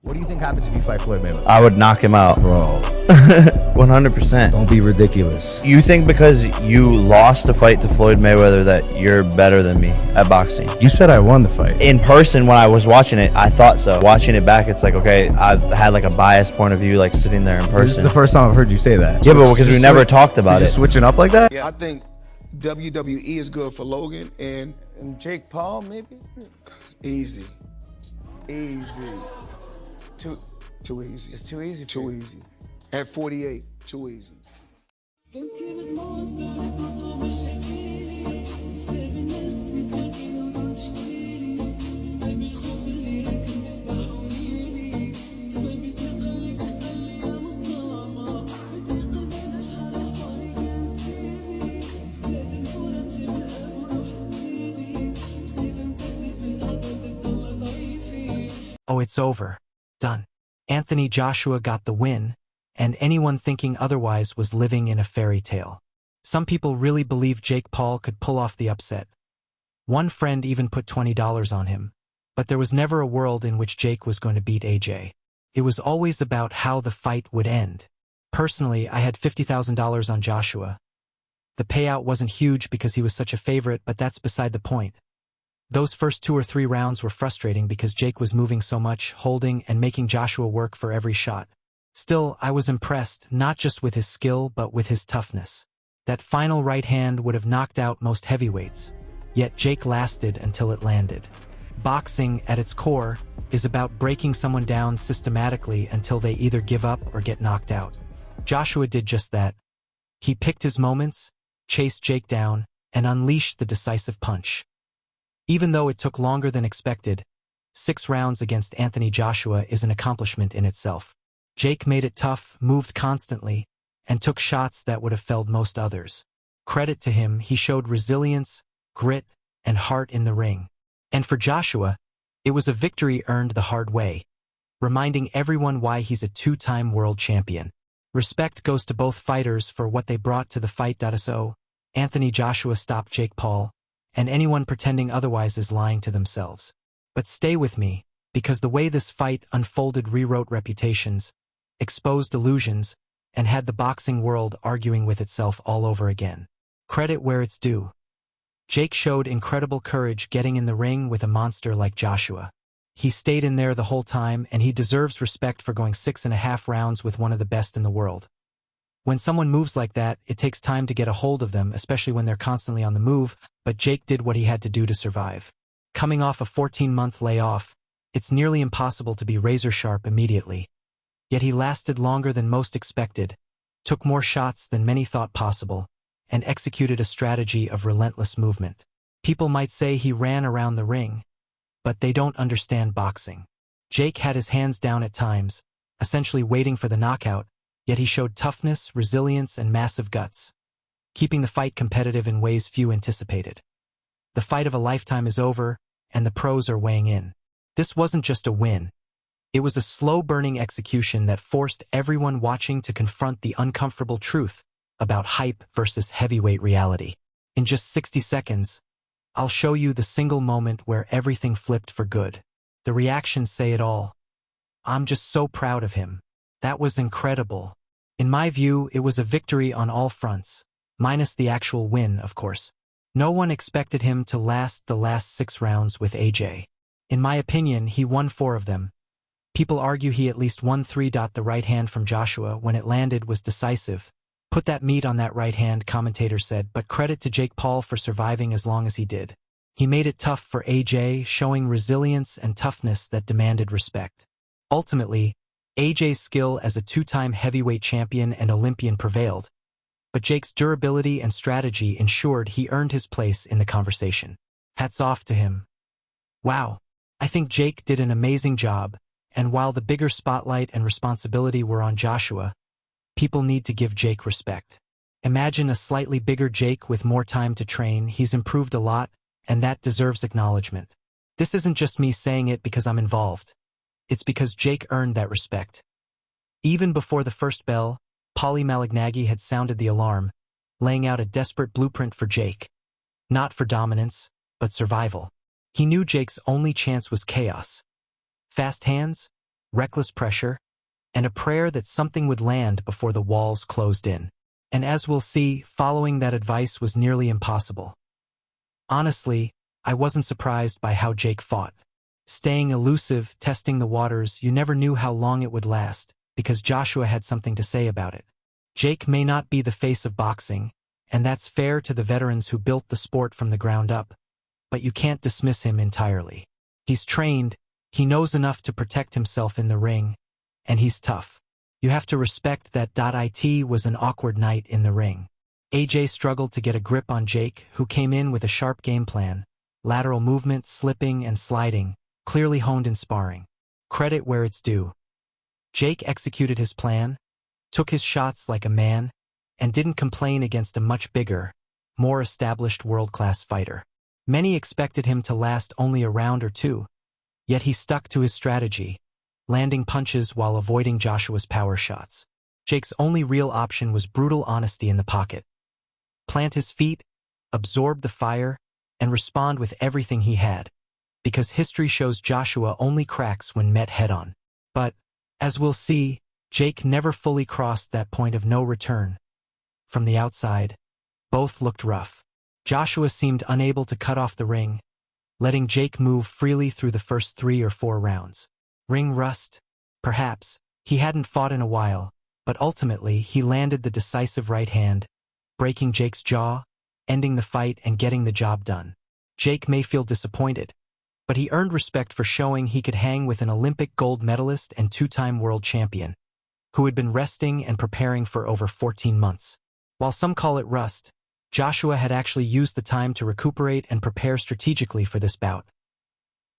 What do you think happens if you fight Floyd Mayweather? I would knock him out. Bro, 100%. don't be ridiculous. You think because you lost a fight to Floyd Mayweather that you're better than me at boxing? You said I won the fight. In person, when I was watching it, I thought so. Watching it back, it's like, okay, I've had like a biased point of view, like sitting there in This is person. the first time I've heard you say that. Yeah, but because we never talked about You're it. just switching up like that? Yeah, I think WWE is good for Logan and Jake Paul, maybe? easy. Too easy. It's too easy. Too easy. At 48, too easy. Oh, it's over. Done. Anthony Joshua got the win, and anyone thinking otherwise was living in a fairy tale. Some people really believed Jake Paul could pull off the upset. One friend even put $20 on him, but there was never a world in which Jake was going to beat AJ. It was always about how the fight would end. Personally, I had $50,000 on Joshua. The payout wasn't huge because he was such a favorite, but that's beside the point. Those first 2 or 3 rounds were frustrating because Jake was moving so much, holding and making Joshua work for every shot. Still, I was impressed, not just with his skill, but with his toughness. That final right hand would have knocked out most heavyweights, yet Jake lasted until it landed. Boxing, at its core, is about breaking someone down systematically until they either give up or get knocked out. Joshua did just that. He picked his moments, chased Jake down, and unleashed the decisive punch. Even though it took longer than expected, 6 rounds against Anthony Joshua is an accomplishment in itself. Jake made it tough, moved constantly, and took shots that would have felled most others. Credit to him, he showed resilience, grit, and heart in the ring. And for Joshua, it was a victory earned the hard way, reminding everyone why he's a 2-time world champion. Respect goes to both fighters for what they brought to the fight. So, Anthony Joshua stopped Jake Paul, and anyone pretending otherwise is lying to themselves. But stay with me, because the way this fight unfolded rewrote reputations, exposed illusions, and had the boxing world arguing with itself all over again. Credit where it's due. Jake showed incredible courage getting in the ring with a monster like Joshua. He stayed in there the whole time, and he deserves respect for going 6.5 rounds with one of the best in the world. When someone moves like that, it takes time to get a hold of them, especially when they're constantly on the move, but Jake did what he had to do to survive. Coming off a 14-month layoff, it's nearly impossible to be razor-sharp immediately. Yet he lasted longer than most expected, took more shots than many thought possible, and executed a strategy of relentless movement. People might say he ran around the ring, but they don't understand boxing. Jake had his hands down at times, essentially waiting for the knockout, yet he showed toughness, resilience, and massive guts, keeping the fight competitive in ways few anticipated. The fight of a lifetime is over, and the pros are weighing in. This wasn't just a win. It was a slow-burning execution that forced everyone watching to confront the uncomfortable truth about hype versus heavyweight reality. In just 60 seconds, I'll show you the single moment where everything flipped for good. The reactions say it all. I'm just so proud of him. That was incredible. In my view, it was a victory on all fronts, minus the actual win, of course. No one expected him to last the last 6 rounds with AJ. In my opinion, he won 4 of them. People argue he at least won 3. The right hand from Joshua, when it landed, was decisive. Put that meat on that right hand, commentators said, but credit to Jake Paul for surviving as long as he did. He made it tough for AJ, showing resilience and toughness that demanded respect. Ultimately, AJ's skill as a 2-time heavyweight champion and Olympian prevailed, but Jake's durability and strategy ensured he earned his place in the conversation. Hats off to him. Wow, I think Jake did an amazing job, and while the bigger spotlight and responsibility were on Joshua, people need to give Jake respect. Imagine a slightly bigger Jake with more time to train. He's improved a lot, and that deserves acknowledgement. This isn't just me saying it because I'm involved. It's because Jake earned that respect. Even before the first bell, Paulie Malignaggi had sounded the alarm, laying out a desperate blueprint for Jake. Not for dominance, but survival. He knew Jake's only chance was chaos. Fast hands, reckless pressure, and a prayer that something would land before the walls closed in. And as we'll see, following that advice was nearly impossible. Honestly, I wasn't surprised by how Jake fought. Staying elusive, testing the waters, you never knew how long it would last, because Joshua had something to say about it. Jake may not be the face of boxing, and that's fair to the veterans who built the sport from the ground up, but you can't dismiss him entirely. He's trained, he knows enough to protect himself in the ring, and he's tough. You have to respect that. It was an awkward night in the ring. AJ struggled to get a grip on Jake, who came in with a sharp game plan, lateral movement, slipping and sliding, clearly honed in sparring. Credit where it's due. Jake executed his plan, took his shots like a man, and didn't complain against a much bigger, more established world-class fighter. Many expected him to last only a round or two, yet he stuck to his strategy, landing punches while avoiding Joshua's power shots. Jake's only real option was brutal honesty in the pocket. Plant his feet, absorb the fire, and respond with everything he had, because history shows Joshua only cracks when met head-on. But, as we'll see, Jake never fully crossed that point of no return. From the outside, both looked rough. Joshua seemed unable to cut off the ring, letting Jake move freely through the first 3 or 4 rounds. Ring rust? Perhaps. He hadn't fought in a while, but ultimately he landed the decisive right hand, breaking Jake's jaw, ending the fight and getting the job done. Jake may feel disappointed, but he earned respect for showing he could hang with an Olympic gold medalist and 2-time world champion, who had been resting and preparing for over 14 months. While some call it rust, Joshua had actually used the time to recuperate and prepare strategically for this bout.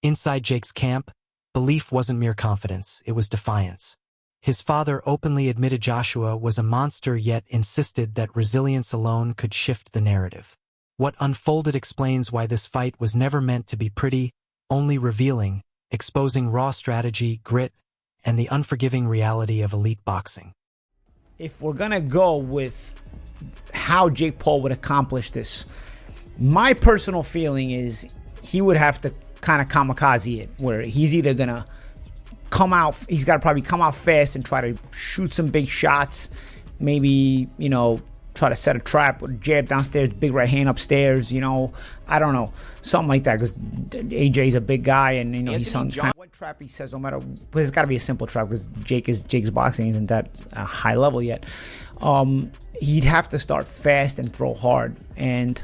Inside Jake's camp, belief wasn't mere confidence, it was defiance. His father openly admitted Joshua was a monster, yet insisted that resilience alone could shift the narrative. What unfolded explains why this fight was never meant to be pretty, only revealing, exposing raw strategy, grit, and the unforgiving reality of elite boxing. If we're going to go with how Jake Paul would accomplish this, my personal feeling is he would have to kind of kamikaze it, where he's either going to come out, he's got to probably come out fast and try to shoot some big shots, maybe, you know, try to set a trap with a jab downstairs, big right hand upstairs, you know, I don't know, something like that, because AJ's a big guy, and, you know, he's kind of what trap he says, no matter, but it's got to be a simple trap, because Jake's boxing isn't that high level yet. He'd have to start fast and throw hard, and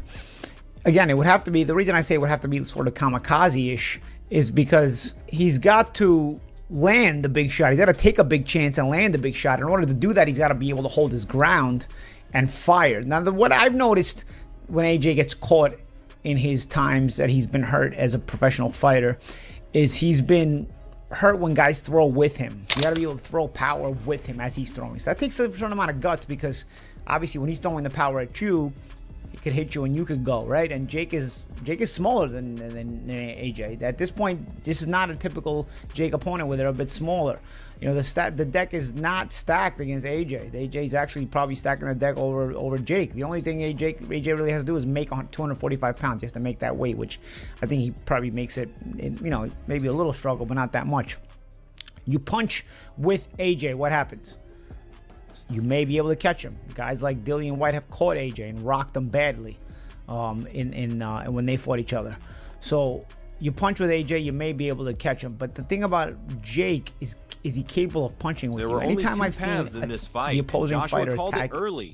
again, it would have to be, the reason I say it would have to be sort of kamikaze-ish is because he's got to land the big shot. He's got to take a big chance and land the big shot. In order to do that, he's got to be able to hold his ground and fire. Now, what I've noticed when AJ gets caught in his times that he's been hurt as a professional fighter is he's been hurt when guys throw with him. You got to be able to throw power with him as he's throwing. So that takes a certain amount of guts, because obviously when he's throwing the power at you, it could hit you and you could go, right? And Jake is smaller than AJ. At this point, this is not a typical Jake opponent where they're a bit smaller. You know, the deck is not stacked against AJ. AJ's actually probably stacking the deck over Jake. The only thing AJ really has to do is make 245 pounds. He has to make that weight, which I think he probably makes it, you know, maybe a little struggle, but not that much. You punch with AJ, what happens? You may be able to catch him. Guys like Dillian White have caught AJ and rocked him badly when they fought each other. So you punch with AJ, you may be able to catch him. But the thing about Jake is he capable of punching with you? Anytime I've seen the opposing fighter attack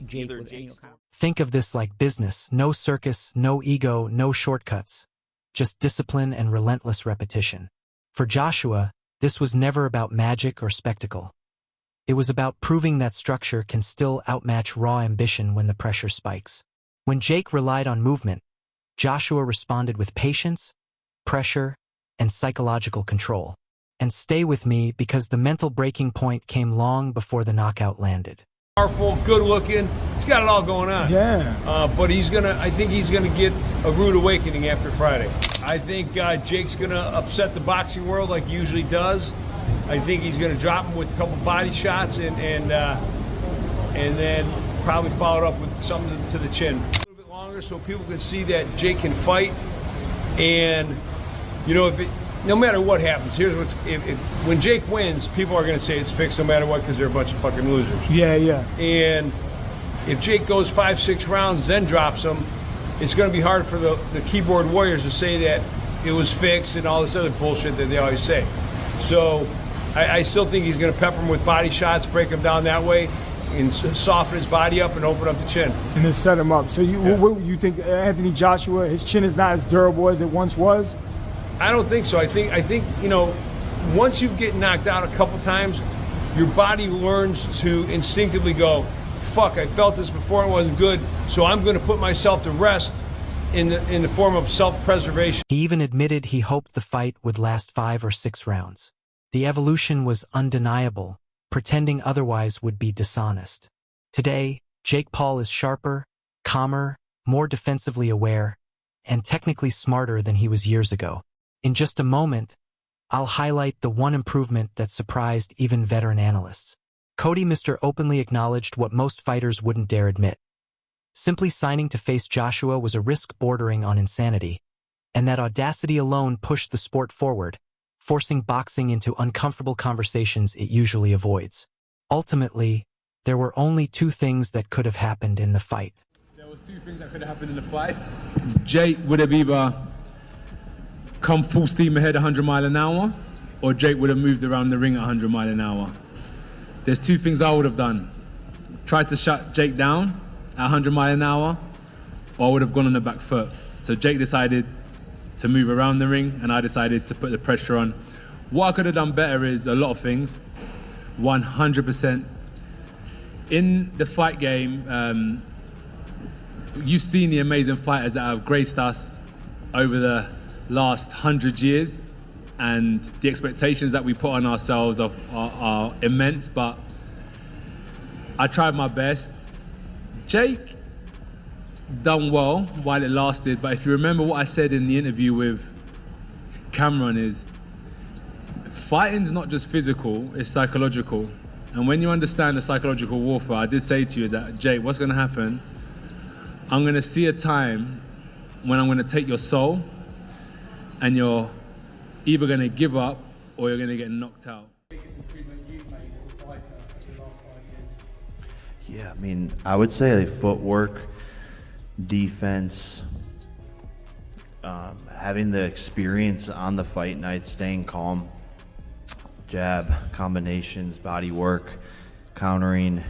Jake with any kind of... Think of this like business. No circus, no ego, no shortcuts. Just discipline and relentless repetition. For Joshua, this was never about magic or spectacle. It was about proving that structure can still outmatch raw ambition when the pressure spikes. When Jake relied on movement, Joshua responded with patience, pressure, and psychological control. And stay with me, because the mental breaking point came long before the knockout landed. Powerful, good looking, he's got it all going on. Yeah. But I think he's gonna get a rude awakening after Friday. I think Jake's gonna upset the boxing world like he usually does. I think he's going to drop him with a couple body shots and then probably follow it up with something to the chin. A little bit longer so people can see that Jake can fight. And, you know, no matter what happens, here's what's when Jake wins, people are going to say it's fixed no matter what because they're a bunch of fucking losers. Yeah, yeah. And if Jake goes 5-6 rounds, then drops him, it's going to be hard for the keyboard warriors to say that it was fixed and all this other bullshit that they always say. So I still think he's going to pepper him with body shots, break him down that way, and soften his body up and open up the chin. And then set him up. So you think Anthony Joshua, his chin is not as durable as it once was? I don't think so. I think you know, once you get knocked out a couple times, your body learns to instinctively go, fuck, I felt this before, it wasn't good, so I'm going to put myself to rest in the form of self-preservation. He even admitted he hoped the fight would last 5 or 6 rounds. The evolution was undeniable. Pretending otherwise would be dishonest. Today, Jake Paul is sharper, calmer, more defensively aware, and technically smarter than he was years ago. In just a moment, I'll highlight the one improvement that surprised even veteran analysts. Cody Mr. openly acknowledged what most fighters wouldn't dare admit. Simply signing to face Joshua was a risk bordering on insanity, and that audacity alone pushed the sport forward, forcing boxing into uncomfortable conversations it usually avoids. Ultimately, there were only 2 things that could have happened in the fight. There was 2 things that could have happened in the fight. Jake would have either come full steam ahead 100 miles an hour, or Jake would have moved around the ring at 100 miles an hour. There's 2 things I would have done. Tried to shut Jake down at 100 miles an hour, or I would have gone on the back foot. So Jake decided to move around the ring, and I decided to put the pressure on. What I could have done better is a lot of things, 100%. In the fight game, you've seen the amazing fighters that have graced us over the last 100 years, and the expectations that we put on ourselves are immense, but I tried my best. Jake done well while it lasted, but if you remember what I said in the interview with Cameron is, fighting's not just physical, it's psychological. And when you understand the psychological warfare, I did say to you that, Jake, what's gonna happen? I'm gonna see a time when I'm gonna take your soul and you're either gonna give up or you're gonna get knocked out. Yeah, I mean, I would say footwork, defense, having the experience on the fight night, staying calm, jab, combinations, body work, countering,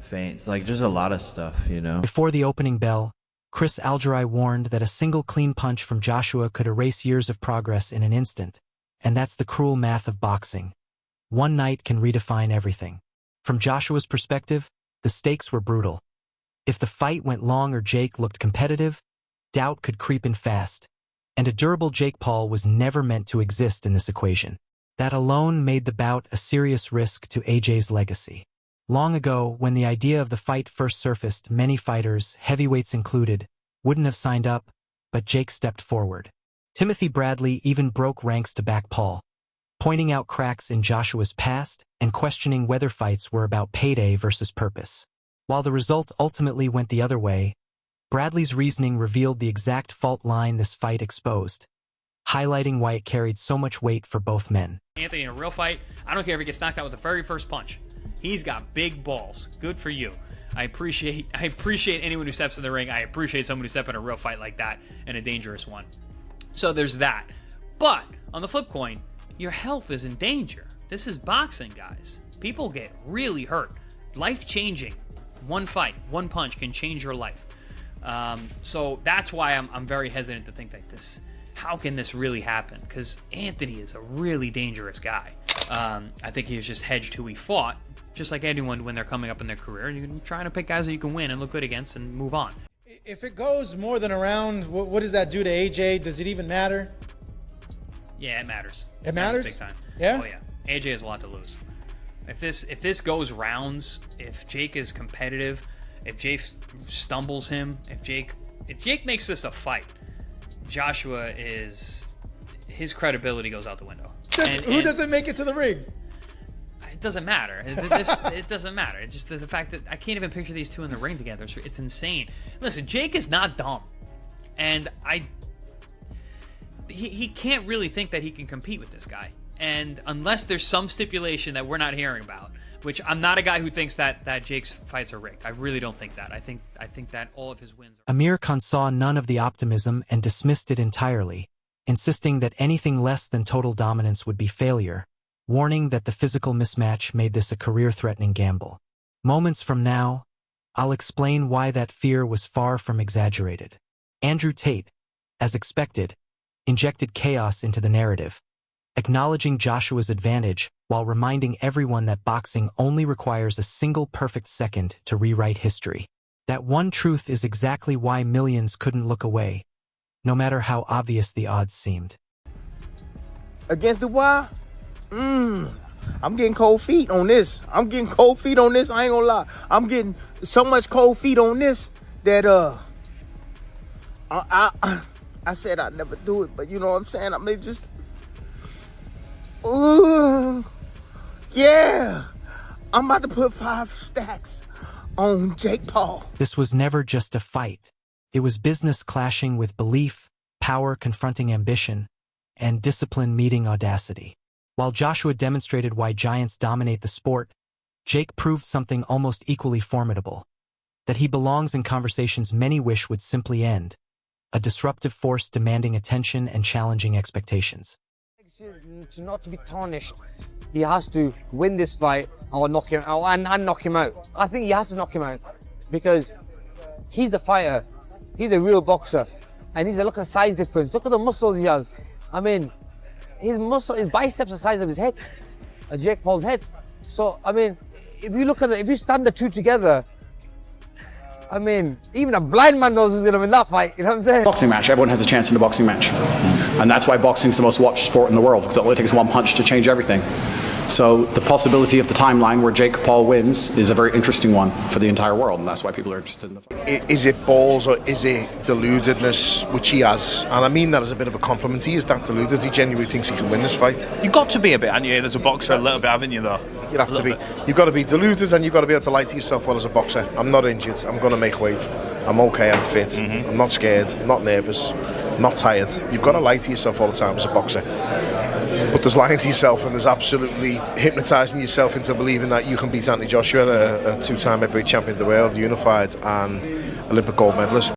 feints, like just a lot of stuff, you know. Before the opening bell, Chris Algieri warned that a single clean punch from Joshua could erase years of progress in an instant, and that's the cruel math of boxing. One night can redefine everything. From Joshua's perspective, the stakes were brutal. If the fight went long or Jake looked competitive, doubt could creep in fast, and a durable Jake Paul was never meant to exist in this equation. That alone made the bout a serious risk to AJ's legacy. Long ago, when the idea of the fight first surfaced, many fighters, heavyweights included, wouldn't have signed up, but Jake stepped forward. Timothy Bradley even broke ranks to back Paul, pointing out cracks in Joshua's past and questioning whether fights were about payday versus purpose. While the result ultimately went the other way, Bradley's reasoning revealed the exact fault line this fight exposed, highlighting why it carried so much weight for both men. Anthony, in a real fight, I don't care if he gets knocked out with the very first punch. He's got big balls. Good for you. I appreciate anyone who steps in the ring. I appreciate someone who steps in a real fight like that, and a dangerous one. So there's that. But on the flip coin, your health is in danger. This is boxing, guys. People get really hurt. Life-changing. One fight, one punch can change your life. So that's why I'm very hesitant to think like this. How can this really happen? Because Anthony is a really dangerous guy. I think he was just hedged who he fought, just like anyone when they're coming up in their career. You're trying to pick guys that you can win and look good against and move on. If it goes more than a round, what does that do to AJ? Does it even matter? Yeah, it matters. It matters? Big time. Yeah? Oh, yeah. AJ has a lot to lose. If this goes rounds, if Jake is competitive, if Jake stumbles him, if Jake makes this a fight, Joshua his credibility goes out the window. Who doesn't make it to the ring? It doesn't matter. It doesn't matter. It's just the fact that I can't even picture these two in the ring together. It's insane. Listen, Jake is not dumb, and he can't really think that he can compete with this guy. And unless there's some stipulation that we're not hearing about, which I'm not a guy who thinks that Jake's fights are rigged. I really don't think that. I think that all of his wins are... Amir Khan saw none of the optimism and dismissed it entirely, insisting that anything less than total dominance would be failure, warning that the physical mismatch made this a career-threatening gamble. Moments from now, I'll explain why that fear was far from exaggerated. Andrew Tate, as expected, injected chaos into the narrative, acknowledging Joshua's advantage while reminding everyone that boxing only requires a single perfect second to rewrite history. That one truth is exactly why millions couldn't look away, no matter how obvious the odds seemed. Against Dubois? I'm getting cold feet on this. I ain't gonna lie. I'm getting so much cold feet on this that I said I'd never do it, but you know what I'm saying? I may just yeah. I'm about to put 5 stacks on Jake Paul. This was never just a fight. It was business clashing with belief, power confronting ambition, and discipline meeting audacity. While Joshua demonstrated why giants dominate the sport, Jake proved something almost equally formidable, that he belongs in conversations many wish would simply end, a disruptive force demanding attention and challenging expectations. To not to be tarnished, he has to win this fight or knock him out and knock him out. I think he has to knock him out because he's the fighter, he's a real boxer, and look at the size difference. Look at the muscles he has. I mean, his biceps are the size of his head, Jake Paul's head. So I mean, if you stand the two together, I mean, even a blind man knows who's going to win that fight. You know what I'm saying? Boxing match. Everyone has a chance in a boxing match. And that's why boxing's the most watched sport in the world, because it only takes one punch to change everything. So the possibility of the timeline where Jake Paul wins is a very interesting one for the entire world, and that's why people are interested in the fight. Is it balls or is it deludedness, which he has? And I mean that as a bit of a compliment. He is that deluded. He genuinely thinks he can win this fight. You've got to be a bit, haven't you? As a boxer, a little bit, haven't you, though? You have to be. You've got to be deluded, and you've got to be able to lie to yourself well as a boxer. I'm not injured. I'm going to make weight. I'm okay. I'm fit. I'm not scared. I'm not nervous. I'm not tired. You've got to lie to yourself all the time as a boxer. But there's lying to yourself, and there's absolutely hypnotising yourself into believing that you can beat Anthony Joshua, a 2-time heavyweight champion of the world, unified and Olympic gold medalist.